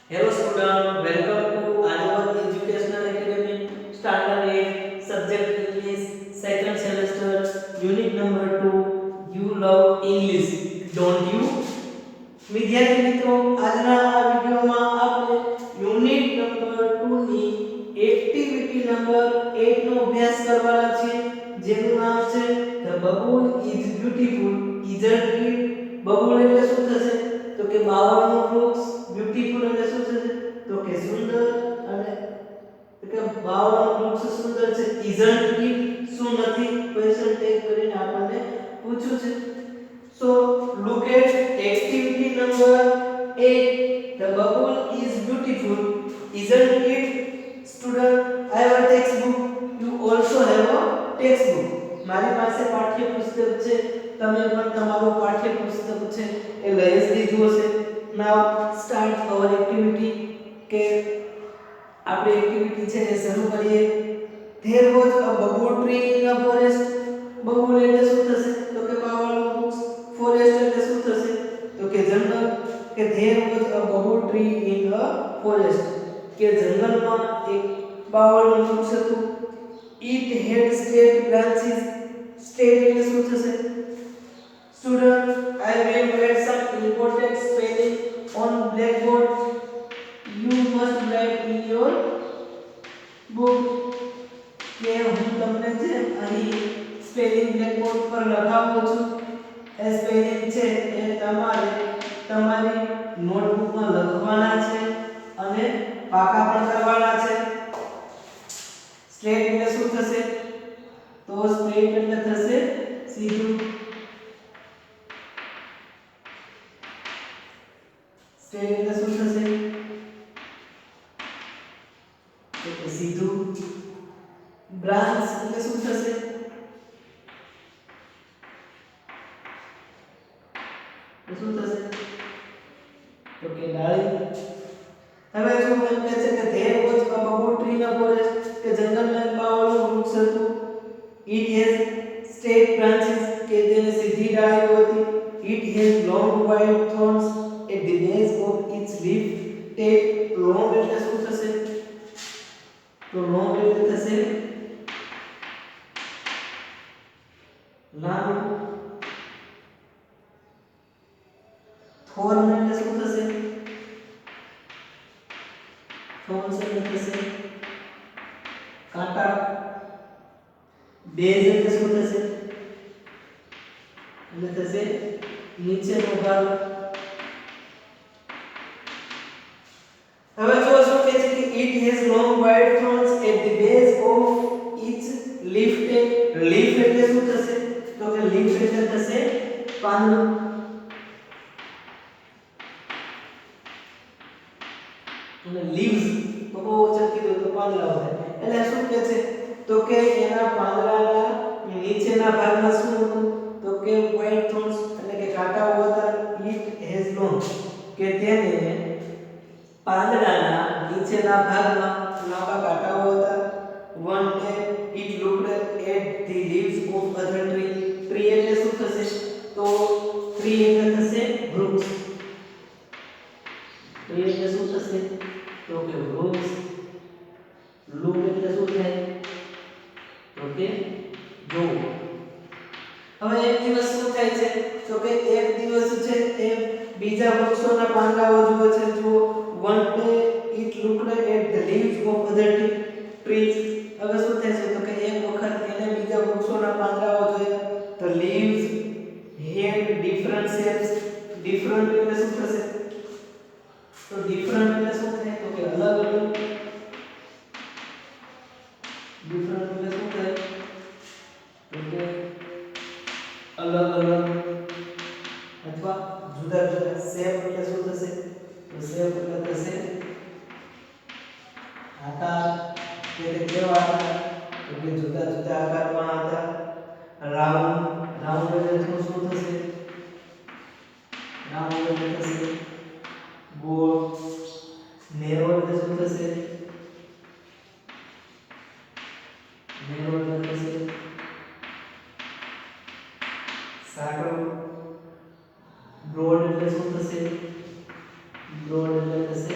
Hello student, welcome to Aryavat Educational Academy, Standard 8, Subject English, second semester, Unit number 2. You love English, don't you? વિદ્યાર્થી મિત્રો આજના આ વિડિયોમાં આપણે unit number 2 ની activity number 8 નો અભ્યાસ કરવાના છે જેનું નામ છે the babul is beautiful isn't it babul એટલે શું થશે તો કે બાવળનું વૃક્ષ બ્યુટીફુલ એટલે શું થશે તો કે સુંદર અને તો કે બાવળનું વૃક્ષ સુંદર છે ઇઝન્ટ ઇટ શું નથી ક્વેશ્ચન ટેગ કરીને આપણને પૂછ્યું છે. So look at activity number 8. The bubble is beautiful, isn't it? Student, I have a textbook. You also have a textbook. મારી પાસે પાઠ્યપુસ્તક છે તમે પણ તમારું પાઠ્યપુસ્તક છે એ લઈ જ લીધું હશે. Now start our activity કે આપણે એક્ટિવિટી છે એ શરૂ કરીએ. There was a bamboo tree in a forest. Babul એટલે શું થશે તો કે બાવળનું વૃક્ષ. ફોરેસ્ટ એટલે શું થશે તો કે જંગલ. કે there was a bamboo tree in a forest કે જંગલમાં એક બાવળનું વૃક્ષ હતું. it had straight branches. straight એટલે શું થશે student I will write some important spelling on blackboard. You must write in your book. કે હું તમને છે અહીં સ્પેલિંગ બ્લેકબોર્ડ પર લખાવું છું. એ સ્પેલિંગ છે એ તમારે તમારી નોટબુકમાં લખવાના છે અને પાકા પણ કરવાના છે. સ્ટ્રેટ એટલે શું થશે તો સ્ટ્રેટ એટલે થશે સીધું. સ્ટ્રેટ એટલે શું થશે તો કે સીધું. બ્રાન્ચ એટલે શું થશે તો શું થશે તો કે ડાળી. હવે જો એમ કહે છે કે there was a bamboo tree in a forest કે જંગલમાં એક બાવળનું વૃક્ષ હતું. it has straight branches કે તેને સીધી ડાળીઓ હતી. it has long white thorns at the base of its leaf. take long એટલે શું થશે તો long એટલે થશે લાંબુ. thorn એટલે શું થશે thorns એટલે થશે કાંટા. બેઝ એટલે શું થશે એટલે થશે નીચેનો ભાગ. હવે જો શું કહે છે કે it has long white thorns at the base of its leaf. leaf એટલે શું થશે તો કે leaf એટલે થશે પાંદડું. અને leaves તો બહુ ઓછું કીધું તો પાંદડા હોય એટલે શું કહે છે તો કે એના પાંદડાના નીચેના ભાગમાં શું હતું તો કે white thorns એટલે કે કાંટાઓ હતા. it has long કે તેને પાંદડાના નીચેના ભાગમાં લાંબા કાંટાઓ હતા. one day it looked at the leaves of other tree. tree એટલે શું થશે તો tree એટલે થશે વૃક્ષ. tree એટલે શું થશે તો કે વૃક્ષ. look એટલે શું થાય તો કે જોવું. હવે એક દિવસ શું થાય છે તો કે એક દિવસ છે એ બીજા વૃક્ષોના પાંદડાઓ જુએ છે. જો one day it looked at the leaves of other trees. હવે શું થાય છે તો કે એક વખત એને બીજા વૃક્ષોના પાંદડાઓ જોયા. the leaves had different shapes. different એટલે શું થશે તો different એટલે શું થાય તો કે અલગ અલગ. different એટલે શું થાય તો કે અલગ અલગ અથવા જુદા જુદા. shape એટલે શું થશે તો shape એટલે થશે આકાર. કે કેવા આકાર તો કે જુદા જુદા આકારમાં હતા. રાઉન્ડ રાઉન્ડ એટલે શું થશે રાઉન્ડ એટલે થશે ગોળ. નેરો એટલે શું થશે નેરો એટલે થશે સાંકડો. બ્રોડ એટલે શું થશે બ્રોડ એટલે થશે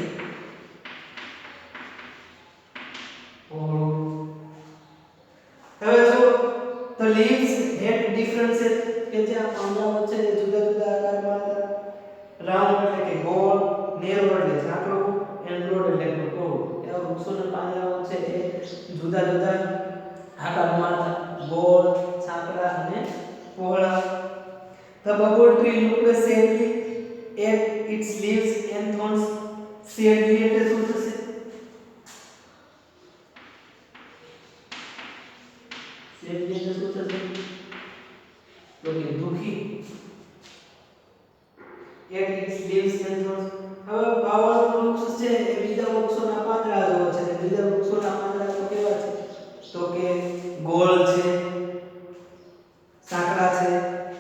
leaves had different shape કે જે આ પાંદડાઓ છે એ જુદા જુદા આકારમાં હતા. રાઉન્ડ એટલે કે ગોળ, નેરો એટલે ઝાકળું, એન્ડ બ્રોડ એટલે પહોળું. એવા વૃક્ષોના પાંદડાઓ છે એ જુદા જુદા આકારમાં હતા, ગોળ, ઝાકળા અને પહોળા. The bubble tree looked sadly at its leaves and thorns. Sadly એટલે શું થશે? sadly એટલે શું થશે? તો કે દુખી. at its leaves and thorns. હવે બાવળનું વૃક્ષ છે એ બીજા વૃક્ષોના પાંદડા જેવો છે. બીજા વૃક્ષોના પાંદડા તો કેવા છે? તો કે ગોળ છે, સાંકડા છે,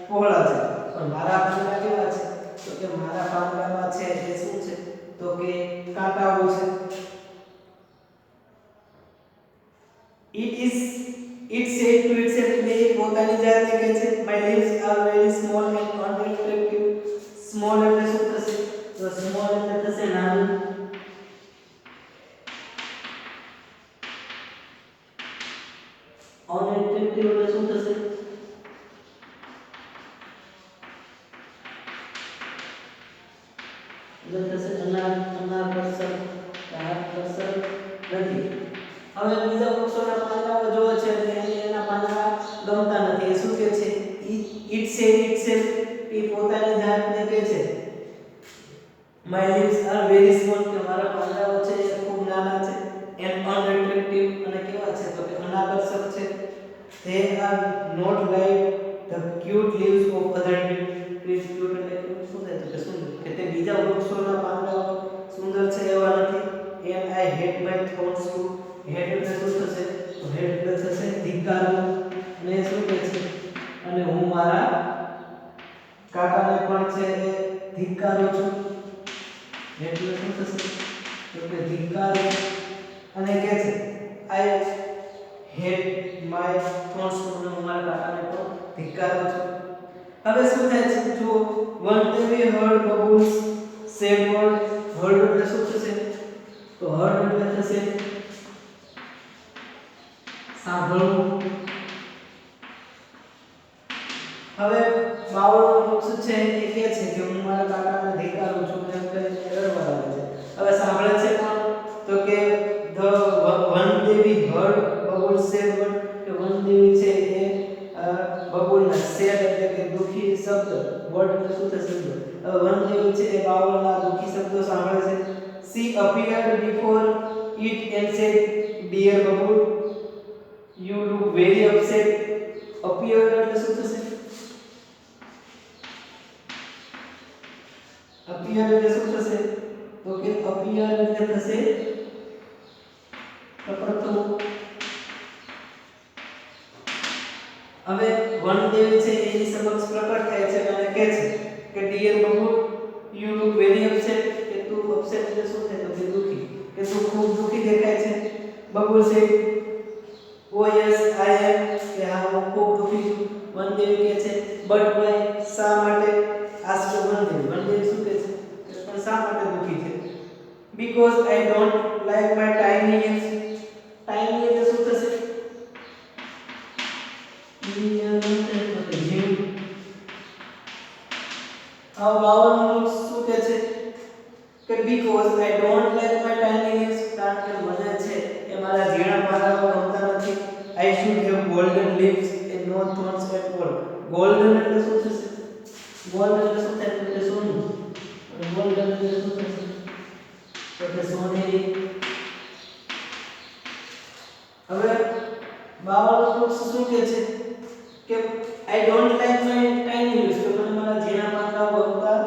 પહોળા છે. પણ મારા પાંદડા કેવા છે? તો કે મારા પાંદડામાં છે એ શું છે? તો કે કાંટાઓ છે. it said to itself, એટલે પોતાની જાતને કહે છે, my leaves are very small and unattractive. small એટલે શું થશે? તો small એટલે થશે નાનું. unattractive એટલે શું થશે? એટલે થશે અનાકર્ષક નથી. હવે બીજા વૃક્ષોના પાંદડાઓ જોવે છે એટલે એના પાંદડા ગમતા નથી. એ શું કહે છે? it said itself, એ પોતાની જાતને કહે છે, my leaves are very small, કે મારા પાંદડાઓ છે એ ખૂબ નાના છે, and unattractive અને કેવા છે? તો કે અનાકર્ષક છે. they are not like the cute leaves of other trees. cute એટલે શું થાય? તો કે સુંદર, કે તે બીજા વૃક્ષોના પાંદડાઓ સુંદર છે એવા નથી. and I hate my thorns too. hate એટલે શું થશે? તો hate એટલે થશે ધિક્કારવું. અને એ શું કહે છે? અને હું મારા કાકાને પણ છે એ ધિક્કારું છું. એટલે શું થશે? તો કે ધિક્કારું. અને કહે છે I hate my thorns too. હું મારા કાકાને પણ ધિક્કારું છું. હવે શું થાય છે? જો one day we heard bubbles said word. heard એટલે શું થશે? તો heard એટલે થશે સાંભળવું. હવે બાવળનું વૃક્ષ છે એ કહે છે કે હું મારા કાકાને ધિક્કારું છું, એમ કરીને રડવા લાગે છે. હવે સાંભળે છે કોણ? તો કે the one day we heard bubbles said word, કે one day છે એ બબુલના સેડ એટલે કે દુખી શબ્દ, વર્ડ એટલે શું થશે? હવે one day છે એ બાવળના દુખી શબ્દો સાંભળે છે. she appeared before it and said, dear bubble, you look very upset. appeared એટલે શું થશે? appear એટલે શું થશે? તો કે appear એટલે થશે પ્રકટ થવું. હવે વન દેવી છે એની સમક્ષ પ્રકટ થાય છે અને કહે છે કે dear Babul, you look very upset, કે તું અપસેટ એટલે શું થાય? તો કે દુખી, કે તું ખૂબ દુખી દેખાય છે. બબુલ સે ઓ યસ આઈ એમ, કે હા હું ખૂબ દુખી છું. વન દેવી કહે છે બટ વાય, શા માટે? આસ્ક વન દેવી શું કહે છે? કે પણ શા માટે દુખી છે? Because I don't like my tiny leaves. Tiny એટલે શું થશે? આ વાવનું શું કહે છે કે because I don't like my tiny leaves, કારણ કે મને છે એ મારા ઝીણા પાંદડાઓ ગમતા નથી. I should have golden leaves and no thorns at all. Golden એટલે શું થશે? ગોલ્ડન એટલે શું થાય? એટલે સોનું. ગોલ્ડન એટલે શું થશે? તો કે સોનેરી. હવે બાવળનું વૃક્ષ શું કહે છે કે I don't like my tiny leaves, કે મને મારા ઝીણા પાંદડાઓ ગમતા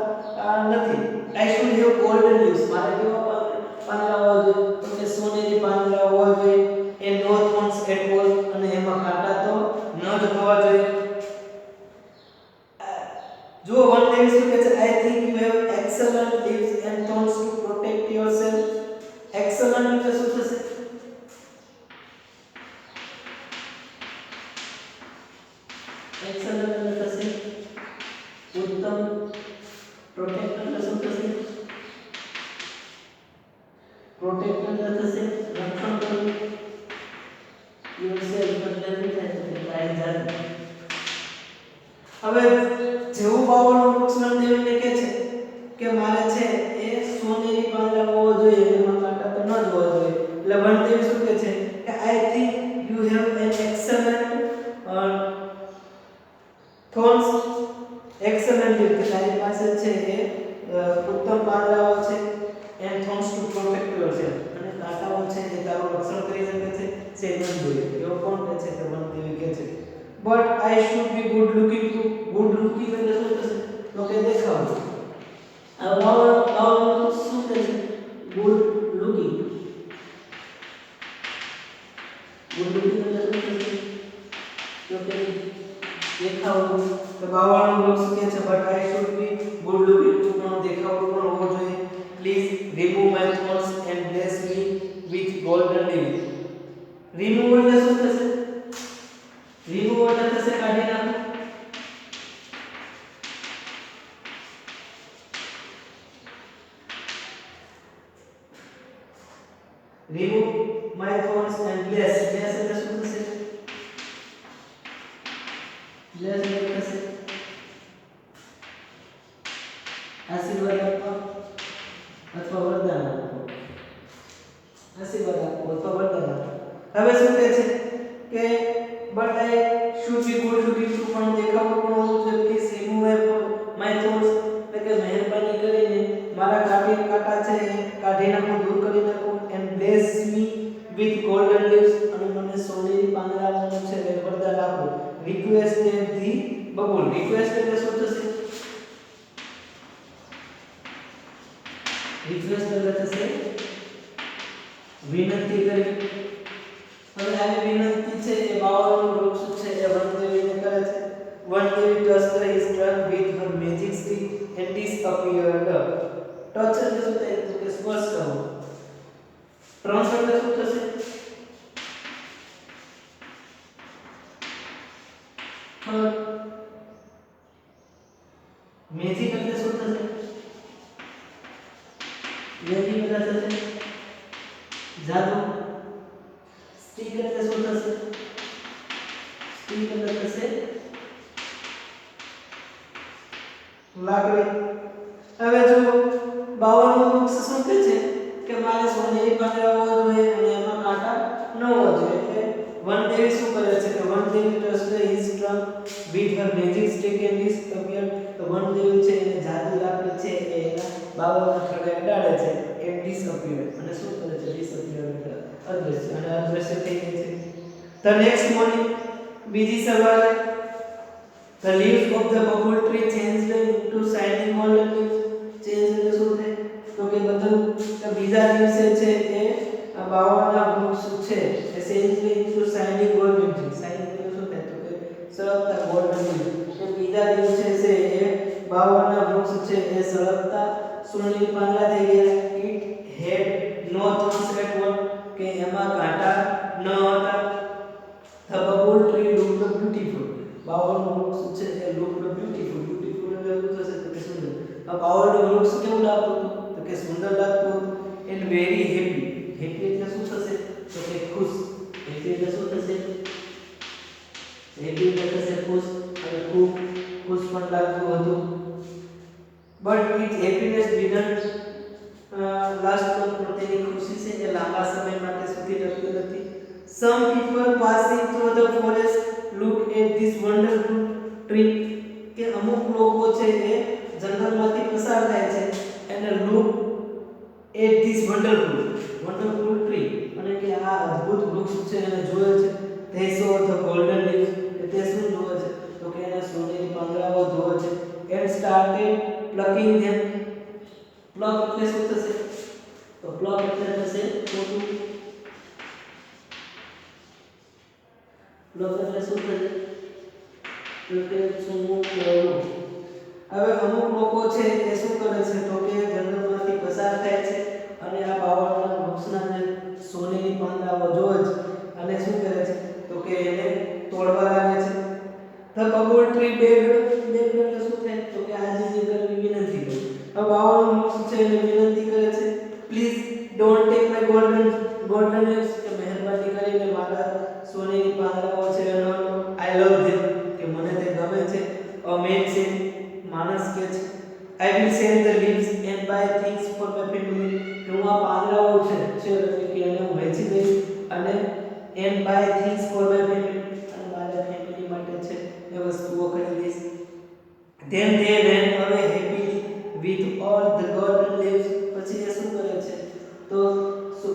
નથી. I should have golden leaves, મારે કેવા પાંદડાઓ હોવા જોઈએ? તો કે સોનેરી પાંદડાઓ હોવા જોઈએ. એ નો થોર્ન્સ એટ ઓલ, અને એમાં કાંટા તો ન જ હોવા જોઈએ. જો વન ડે શું કહે છે? I think you have excellent leaves and thorns to protect yourself. Excellent એટલે શું થશે? એક્સલન્ટ એટલે થશે ઉત્તમ. પ્રોટેક્ટ એટલે શું થશે? પ્રોટેક્ટ એટલે થશે રક્ષણ કરવું. યોરસેલ્ફ એટલે શું થાય? તો કે તારી જાત. છે. But I should be good looking to. Good looking એટલે શું થશે? તો કે દેખાવું. આ વાવલ શું થશે? Good looking. ગુડ લુકિંગ એટલે શું થશે? તો કે દેખાવું. તો વાવલ વૃક્ષ કે છે but I should be good looking to, પણ દેખાવું પણ હોવો જોઈએ. Please remove my thorns and bless me with golden leaves. Remove એટલે શું થશે? રિમૂવ એટલે થશે કાઢી નાખો. remove my thorns and bless. Bless એટલે શું થશે? bless એટલે થશે આશીર્વાદ આપવા અથવા વરદાન આપવું. આશીર્વાદ આપવો અથવા વરદાન આપવું. હવે શું કહે છે કે but I should be good looking to, પણ દેખાવું પણ હોવું જોઈએ. પ્લીઝ રિમૂવ માય થોટ્સ, એટલે કે મહેરબાની કરીને મારા કાંટા છે એ કાઢી નાખો, દૂર કરી નાખો. And bless me with golden leaves, અને મને સોનેરી પાંદડાઓનું છે એ વરદાન આપો. Requested the babul. રિક્વેસ્ટ એટલે શું થશે? રિક્વેસ્ટ એટલે થશે વિનંતી કરી. હવે આવી વિનંતી છે એ બાવળનું વૃક્ષ છે એ વનદેવીને કરે છે. વનદેવી touched his trunk with her magic stick and disappeared. Touch એટલે શું થાય? તો કે સ્પર્શ કરવો. ટ્રંક એટલે શું થશે? મેજિક એટલે શું થશે? મેજિક એટલે થશે જાદુ. સ્ટીક એટલે શું થશે? સ્ટીક એટલે થશે લાકડી. હવે જો બાવળનું વૃક્ષ શું કહે છે કે મારે સોનેરી પાંદડા હોવા જોઈએ અને એમાં કાંટા ન હોવા જોઈએ. એટલે વનદેવી શું કરે છે કે વનદેવી touched his trunk with her magic stick and disappeared. તો વનદેવી છે એને જાદુ લાકડી છે એ એના બાવળના ખડે અડાડે છે and disappeared. અને શું કરે છે? disappeared એટલે અદૃશ્ય, અને અદૃશ્ય થઈ ગઈ છે. The next morning, બીજી સવારે the leaves of the bubble tree changed into shining golden leaves. Change એટલે શું થાય? તો કે બધું બીજા દિવસે છે એ આ બાવળના વૃક્ષ છે એ change into shining golden leaves. shining એટલે શું થાય? તો કે સળગતા golden leaves. તો બીજા દિવસે છે એ બાવળના વૃક્ષ છે એ સળગતા સોનેરી પાંદડા થઈ ગયા. It had no thorns at all, કે એમાં કાંટા ન હતા. The bubble tree looked beautiful. બાવળનું વૃક્ષ છે એ looked beautiful. beautiful એટલે શું થશે? તો કે સુંદર. આ બાવળનું વૃક્ષ કેવું લાગતું હતું? તો કે સુંદર લાગતું હતું. and very happy. happy એટલે શું થશે? તો કે ખુશ. happy એટલે શું થશે? happy એટલે થશે ખુશ, અને ખૂબ ખુશ પણ લાગતું હતું. but its happiness didn't last long. પણ તેની ખુશી છે એ લાંબા સમય માટે સુધી ટકતી નથી. some people passing through the forest look at this wonderful tree. કે અમુક લોકો છે એ જંગલમાંથી પસાર થાય છે અને look at this wonderful tree, અને કે આ અદ્ભુત વૃક્ષ છે એને જોવે છે. they saw the golden leaves. કે તે શું જોવે છે? તો કે એને સોનેરી પાંદડાઓ જોવે છે. and started plucking them. pluck એટલે શું થશે? તો pluck એટલે થશે પોતું. pluck એટલે શું થશે? તો કે ચૂમવું, લેવું. હવે અમુક લોકો છે એ શું કરે છે? તો કે જંગલમાંથી પસાર થાય છે અને આ બાવળના વૃક્ષના જે સોનેરી પાંદડાઓ જોવે છે અને શું કરે છે? તો કે એને તોડવા લાગે છે. The bubble tree begged. begged એટલે શું થાય? તો કે આજીજી કરવી, વિનંતી કરવી. આ બાવળનું વૃક્ષ છે એને વિનંતી કરે છે. Please don't take my golden leaves. કે મહેરબાની કરીને મારા સોનેરી પાંદડાઓ છે ન લો. I love them. કે મને તે ગમે છે. A man said. માણસ કે છે I will sell the leaves and buy things for my family. કે હું આ પાંદડાઓ છે કે એને હું વેચી દઈશ અને and buy things for my family, અને મારા ફેમિલી માટે છે એ વસ્તુઓ ખરીદીશ. then they ran away happily with all the golden leaves. પછી એ શું કરે છે? તો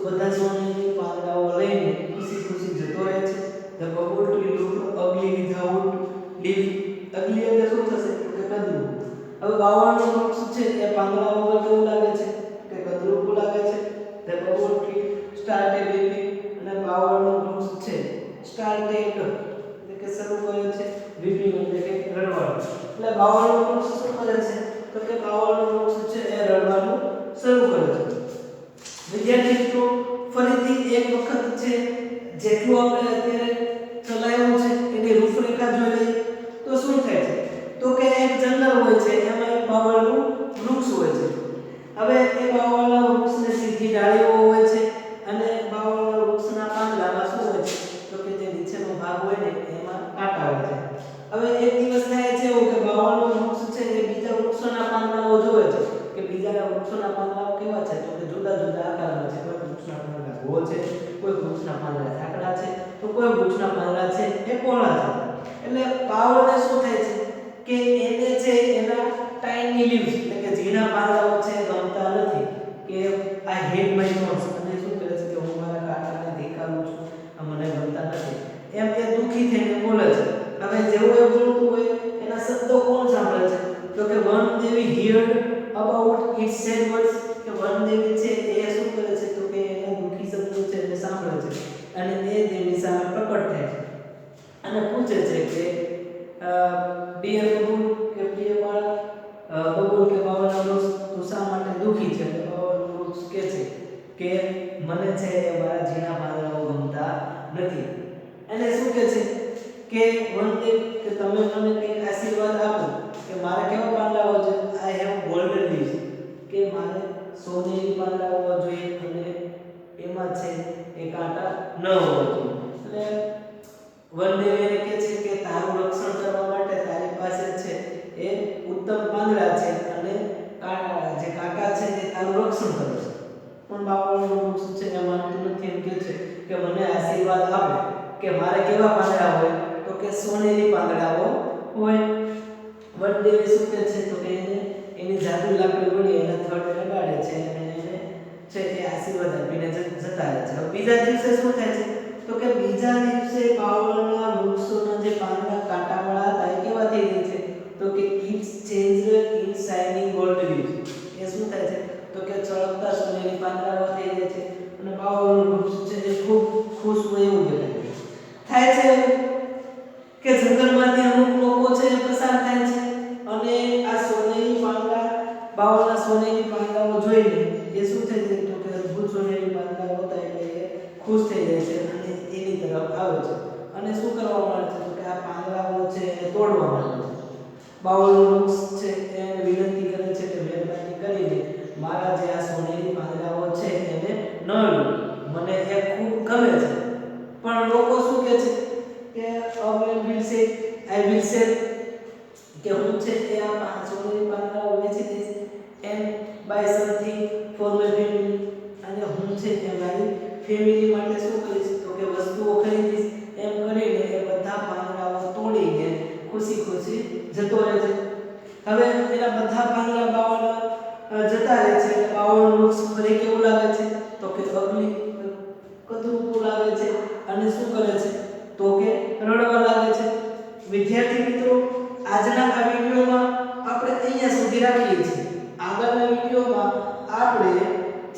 બધા સોનેરી પાંદડાઓ લઈને ખુશી ખુશી જતો રહે છે. The bubble tree looked ugly હોય છે. વિદ્યાર્થી મિત્રો ફરીથી એક વખત છે જેટલું આપણે અત્યારે ચલાવ્યું છે એની રૂપરેખા જોઈ લઈએ તો શું થાય છે તો કે એક જંગલ હોય છે એમાં એક બાવળનું વૃક્ષ હોય છે. હવે એ બાવળના વૃક્ષને સીધી ડાળીઓ હોય છે અને બાવળના વૃક્ષના પાંદડામાં શું હોય છે તો કે જે નીચેનો ભાગ હોય ને એમાં કાંટા હોય છે. હવે એક દિવસ થાય છે એવું કે બાવળનું વૃક્ષ છે એ બીજા વૃક્ષોના પાંદડાઓ જોવે છે કે બીજાના વૃક્ષોના પાંદડાઓ કેવા છે તો કે જુદા જુદા આકારના છે. કોઈ વૃક્ષના પાંદડા ગોળ છે, કોઈ વૃક્ષના પાંદડા સાંકડા છે, તો કોઈ વૃક્ષના પાંદડા છે એ પહોળા છે. એટલે બાવળને શું થાય છે કે એને છે એના ટાઇની લીવ્સ એટલે કે ઝીણા પાંદડાઓ છે ગમતા નથી કે આ હેડ માય નોટ્સ અને શું કરે છે કે હું મારા કાકાને દેખાડું છું આ મને ગમતા નથી એમ એ દુખી થઈને બોલે છે. હવે જેવું એ બોલતું હોય એના શબ્દો કોણ સાંભળે છે તો કે વન દેવી heard about its sad words કે વન દેવી છે એ શું કરે છે તો કે એના દુખી શબ્દો છે એ સાંભળે છે અને એ દેવી સામે પ્રકટ થાય છે અને પૂછે છે કે ડિયર બબુલ કે પ્રિય બાળક બબુલ કે બાવળના વૃક્ષ તું શા માટે દુખી છે. તો બાવળનું વૃક્ષ કહે છે કે મને છે એ મારા ઝીણા પાંદડાઓ ગમતા નથી. અને શું કહે છે કે વન ડે કે તમે મને કંઈક આશીર્વાદ આપો કે મારે કેવા પાંદડાઓ છે આઈ હેવ ગોલ્ડન લીવ્સ કે મારે સોનેરી પાંદડાઓ જોઈએ અને એમાં છે એ કાંટા ન હોવા જોઈએ. એટલે વન ડે એને કહે છે કે તારું રક્ષણ કરવા માટે તારી પાસે છે એ ઉત્તમ પાંદડા છે અને જે કાકા છે એ તારું રક્ષણ કરે છે. પણ બાવળનું વૃક્ષ છે એ માનતું નથી એમ કહે છે કે મને આશીર્વાદ આપો કે મારે કેવા પાંદડા હોય તો કે સોનેરી પાંદડાઓ હોય. વન ડે શું કહે છે તો કે એને એની જાદુ લાકડી વળી એના થડ લગાડે છે અને એને છે એ આશીર્વાદ આપીને જતા રહે છે. હવે બીજા દિવસે શું થાય છે તો કે બીજા દિવસે બાવળના વૃક્ષોના જે પાંદડા કાંટાવાળા હતા એ કેવા થઈ જાય છે તો કે it's changed in shining gold leaves. એ શું થાય છે તો કે ચળકતા સોનેરી પાંદડાઓ થઈ જાય છે અને બાવળનું વૃક્ષ છે એ ખૂબ ખુશ હોય એવું દેખાય થાય છે. કે જંગલમાંથી અમુક લોકો છે પસાર થાય છે અને આ સોનેરી પાંદડા બાવળના સોનેરી પાંદડાઓ જોઈને એ શું થઈ જાય તો કે અદ્ભુત સોનેરી પાંદડા હોતા એટલે એ ખુશ થઈ જાય છે અને એની તરફ આવે છે અને શું કરવા માંગે છે તો કે આ પાંદડાઓ છે એ તોડવા માંગે છે. બાવળનું વૃક્ષ છે એને વિનંતી કરે છે કે મહેરબાની કરીને મારા જે આ સોનેરી પાંદડાઓ છે એને ન લો મને એ ખૂબ ગમે છે. પણ લોકો શું કહે છે કે I will say કે હું છે એ આ સોનેરી પાંદડાઓ વેચી દઈશ and buy something for my family અને હું છે એ મારી ફેમિલી માટે શું કરીશ તો કે વસ્તુઓ ખરીદીશ એમ કરીને એ બધા પાંદડાઓ તોડીને ખુશી ખુશી જતો રહે છે. હવે એના બધા પાંદડા બાવળના જતા રહે છે એટલે બાવળનું વૃક્ષ ફરી કેવું લાગે છે તો કે અગલી કદરૂપું લાગે છે અને શું કરે છે તો કે રડવા લાગે છે. વિદ્યાર્થી મિત્રો આજના આ વિડિયોમાં આપણે અહીંયા સુધી રાખીએ છીએ. આગળના વિડિયોમાં આપણે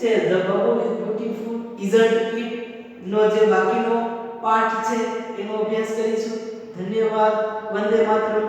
છે the Babul is beautiful isn't it નો જે બાકીનો પાઠ છે એનો અભ્યાસ કરીશું. ધન્યવાદ. વંદે માતરમ.